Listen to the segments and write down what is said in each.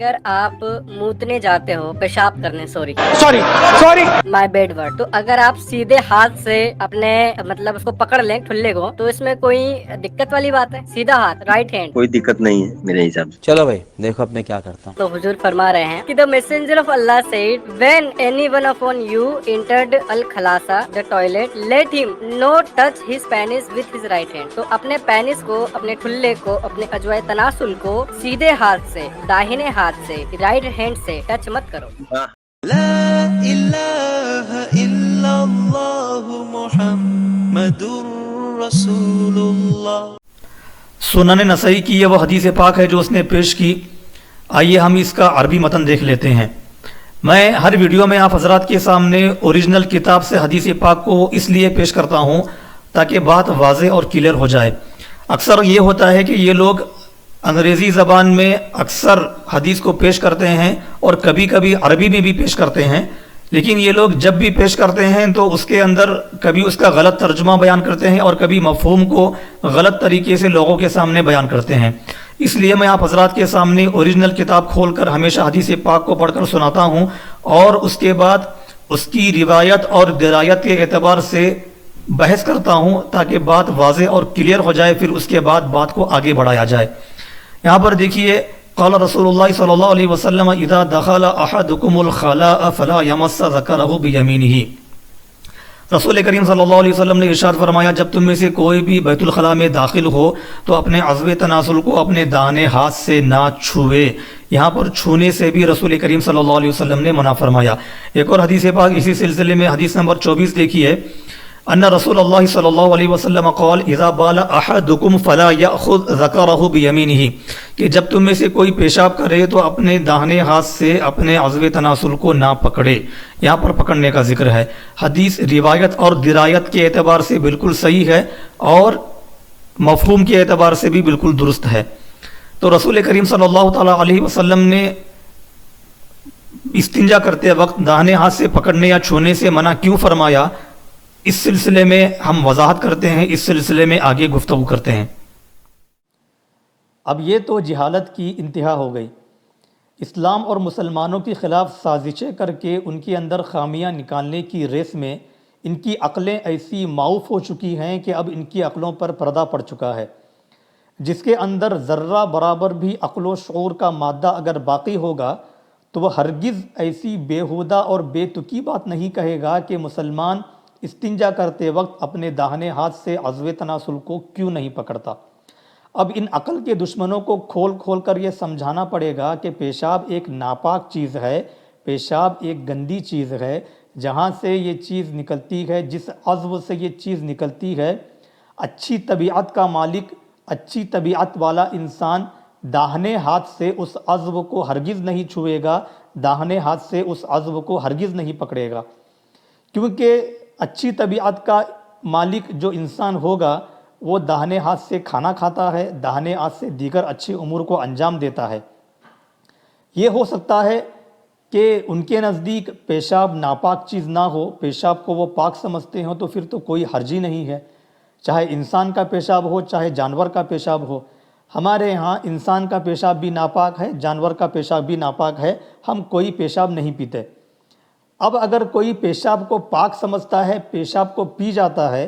अगर आप मूतने जाते हो, पेशाब करने, सॉरी माय बैड वर्ड, तो अगर आप सीधे हाथ से अपने मतलब उसको पकड़ लें ठुल्ले को, तो इसमें कोई दिक्कत वाली बात है? सीधा हाथ, राइट हैंड। कोई दिक्कत नहीं है मेरे हिसाब से। चलो भाई देखो अब मैं क्या करता हूँ। तो हुजूर फरमा रहे हैं कि the messenger of Allah said when anyone upon you entered अल खलासा the toilet let him not touch his penis with his right hand. तो अपने पेनिस को, अपने ठुल्ले को, अपने अजवाए तनासुल को सीधे हाथ से, दाहिने हाथ से, राइट हैंड से टच मत करो। لا إله إلا الله محمد رسول الله۔ सुनन नसई की ये वो हदीस पाक है जो उसने पेश की। आइए हम इसका अरबी मतन देख लेते हैं। मैं हर वीडियो में आप हजरात के सामने ओरिजिनल किताब से हदीस पाक को इसलिए पेश करता हूँ ताकि बात वाज़े और क्लियर हो जाए। अक्सर ये होता है कि ये लोग अंग्रेज़ी ज़बान में अक्सर हदीस को पेश करते हैं और कभी कभी अरबी में भी पेश करते हैं, लेकिन ये लोग जब भी पेश करते हैं तो उसके अंदर कभी उसका गलत तर्जुमा बयान करते हैं और कभी मफ़हूम को गलत तरीके से लोगों के सामने बयान करते हैं। इसलिए मैं आप हजरात के सामने ओरिजिनल किताब खोलकर हमेशा हदीस पाक को पढ़कर सुनाता हूँ और उसके बाद उसकी रिवायत और दिरायत के एतबार से बहस करता हूँ ताकि बात वाज़े और क्लियर हो जाए, फिर उसके बाद बात को आगे बढ़ाया जाए। यहाँ पर देखिए, क़ाल रसूलुल्लाह सल्लल्लाहु अलैहि वसल्लम इज़ा दख़ल अहदुकुमुल ख़लाअ फ़ला यमस्स ज़करहु बियमीनिही। रसूल करीम सल्लल्लाहु अलैहि वसल्लम ने इरशाद फरमाया, जब तुम में से कोई भी बैतुल खला में दाखिल हो तो अपने अज़्व तनासुल को अपने दाहिने हाथ से ना छुए। यहाँ पर छूने से भी रसूल करीम सल्लल्लाहु अलैहि वसल्लम ने मना फरमाया। एक और हदीस पाक इसी सिलसिले में, हदीस नंबर 24 देखिए, अन्ना रसूलुल्लाह सल्लल्लाहु अलैहि वसल्लम क़ाल इज़ा बाला अहदुकुम फला यअख़ुज़ ज़करहु बियमीनिही, कि जब तुम में से कोई पेशाब करे तो अपने दाहिने हाथ से अपने अज़्व तनासुल को ना पकड़े। यहाँ पर पकड़ने का जिक्र है। हदीस रिवायत और दिरायत के एतबार से बिल्कुल सही है और मफ़हूम के एतबार से भी बिल्कुल दुरुस्त है। तो रसूल करीम सल्लल्लाहु तआला अलैहि वसल्लम ने इस्तिंजा करते वक्त दाहिने हाथ से पकड़ने या छूने से मना क्यों फरमाया, इस सिलसिले में हम वजाहत करते हैं, इस सिलसिले में आगे गुफ्तगू करते हैं। अब ये तो जहालत की इंतहा हो गई। इस्लाम और मुसलमानों के ख़िलाफ़ साजिशें करके उनके अंदर खामियां निकालने की रेस में इनकी अक्लें ऐसी माऊफ हो चुकी हैं कि अब इनकी अक्लों पर पर्दा पड़ चुका है। जिसके अंदर ज़र्रा बराबर भी अक्ल व शऊर का मादा अगर बाकी होगा तो वह हरगिज़ ऐसी बेहुदा और बेतुकी बात नहीं कहेगा कि मुसलमान इस्तिंजा करते वक्त अपने दाहिने हाथ से अज़्व तनासुल को क्यों नहीं पकड़ता। अब इन अक्ल के दुश्मनों को खोल खोल कर ये समझाना पड़ेगा कि पेशाब एक नापाक चीज़ है, पेशाब एक गंदी चीज़ है। जहाँ से ये चीज़ निकलती है, जिस अज़्व से ये चीज़ निकलती है, अच्छी तबीयत का मालिक, अच्छी तबीयत वाला इंसान दाहिने हाथ से उस अज़्व को हरगिज़ नहीं छुएगा, दाहिने हाथ से उस अज़्व को हरगिज़ नहीं पकड़ेगा। क्योंकि अच्छी तबीयत का मालिक जो इंसान होगा वो दाहिने हाथ से खाना खाता है, दाहिने हाथ से दीगर अच्छे उमूर को अंजाम देता है। ये हो सकता है कि उनके नज़दीक पेशाब नापाक चीज़ ना हो, पेशाब को वो पाक समझते हो, तो फिर तो कोई हर्ज ही नहीं है, चाहे इंसान का पेशाब हो चाहे जानवर का पेशाब हो। हमारे यहाँ इंसान का पेशाब भी नापाक है, जानवर का पेशाब भी नापाक है, हम कोई पेशाब नहीं पीते। अब अगर कोई पेशाब को पाक समझता है, पेशाब को पी जाता है,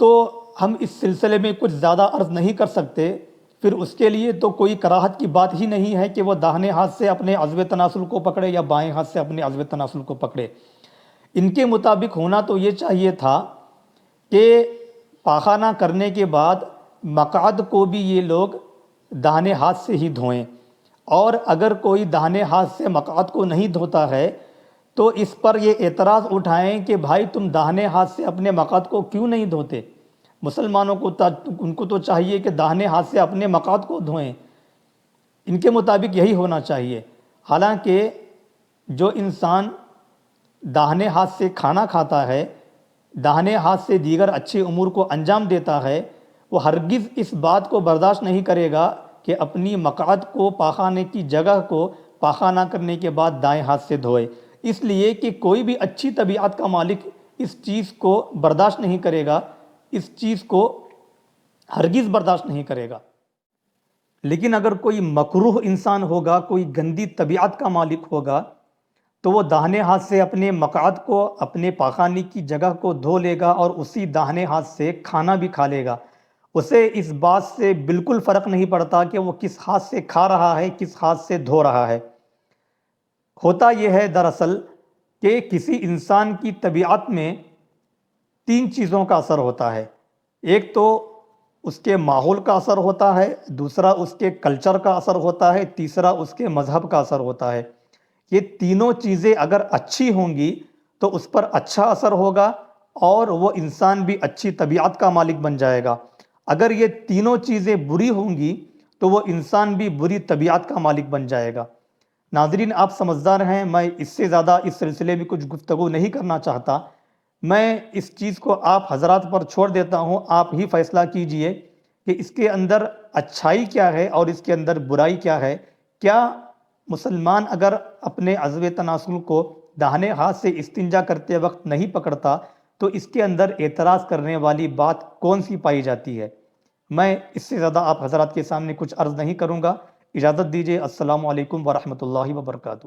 तो हम इस सिलसिले में कुछ ज़्यादा अर्ज़ नहीं कर सकते। फिर उसके लिए तो कोई कराहत की बात ही नहीं है कि वह दाहिने हाथ से अपने अज़्व तनासुल को पकड़े या बाएं हाथ से अपने अज़्व तनासुल को पकड़े। इनके मुताबिक होना तो ये चाहिए था कि पाखाना करने के बाद मक़ाद को भी ये लोग दाहिने हाथ से ही धोएं, और अगर कोई दाहिने हाथ से मक़ाद को नहीं धोता है तो इस पर ये एतराज़ उठाएं कि भाई तुम दाहिने हाथ से अपने मक़ाद को क्यों नहीं धोते। मुसलमानों को उनको तो चाहिए कि दाहिने हाथ से अपने मक़ाद को धोएं। इनके मुताबिक यही होना चाहिए। हालांकि जो इंसान दाहिने हाथ से खाना खाता है, दाहिने हाथ से दीगर अच्छे उमूर को अंजाम देता है, वो हरगिज़ इस बात को बर्दाश्त नहीं करेगा कि अपनी मक़ाद को, पाखाने की जगह को पाखाना करने के बाद दाएं हाथ से धोए। इसलिए कि कोई भी अच्छी तबीयत का मालिक इस चीज़ को बर्दाश्त नहीं करेगा, इस चीज़ को हरगिज़ बर्दाश्त नहीं करेगा। لیکن اگر کوئی مکروہ انسان ہوگا، کوئی گندی طبیعت کا مالک ہوگا، تو وہ داہنے ہاتھ سے اپنے مقعد کو، اپنے پاخانے کی جگہ کو دھو لے گا اور اسی داہنے ہاتھ سے کھانا بھی کھا لے گا۔ اسے اس بات سے بالکل فرق نہیں پڑتا کہ وہ کس ہاتھ سے کھا رہا ہے، کس ہاتھ سے دھو رہا ہے۔ ہوتا یہ ہے دراصل کہ کسی انسان کی طبیعت میں 3 چیزوں کا اثر ہوتا ہے۔ ایک تو اس کے ماحول کا اثر ہوتا ہے، دوسرا اس کے کلچر کا اثر ہوتا ہے، تیسرا اس کے مذہب کا اثر ہوتا ہے۔ یہ تینوں چیزیں اگر اچھی ہوں گی تو اس پر اچھا اثر ہوگا اور وہ انسان بھی اچھی طبیعت کا مالک بن جائے گا۔ اگر یہ تینوں چیزیں بری ہوں گی تو وہ انسان بھی بری طبیعت کا مالک بن جائے گا۔ ناظرین، آپ سمجھدار ہیں، میں اس سے زیادہ اس سلسلے میں کچھ گفتگو نہیں کرنا چاہتا۔ میں اس چیز کو آپ حضرات پر چھوڑ دیتا ہوں، آپ ہی فیصلہ کیجئے کہ اس کے اندر اچھائی کیا ہے اور اس کے اندر برائی کیا ہے۔ کیا مسلمان اگر اپنے عضو تناسل کو داہنے ہاتھ سے استنجا کرتے وقت نہیں پکڑتا تو اس کے اندر اعتراض کرنے والی بات کون سی پائی جاتی ہے؟ میں اس سے زیادہ آپ حضرات کے سامنے کچھ عرض نہیں کروں گا۔ اجازت دیجیے۔ السلام علیکم ورحمۃ اللہ وبرکاتہ۔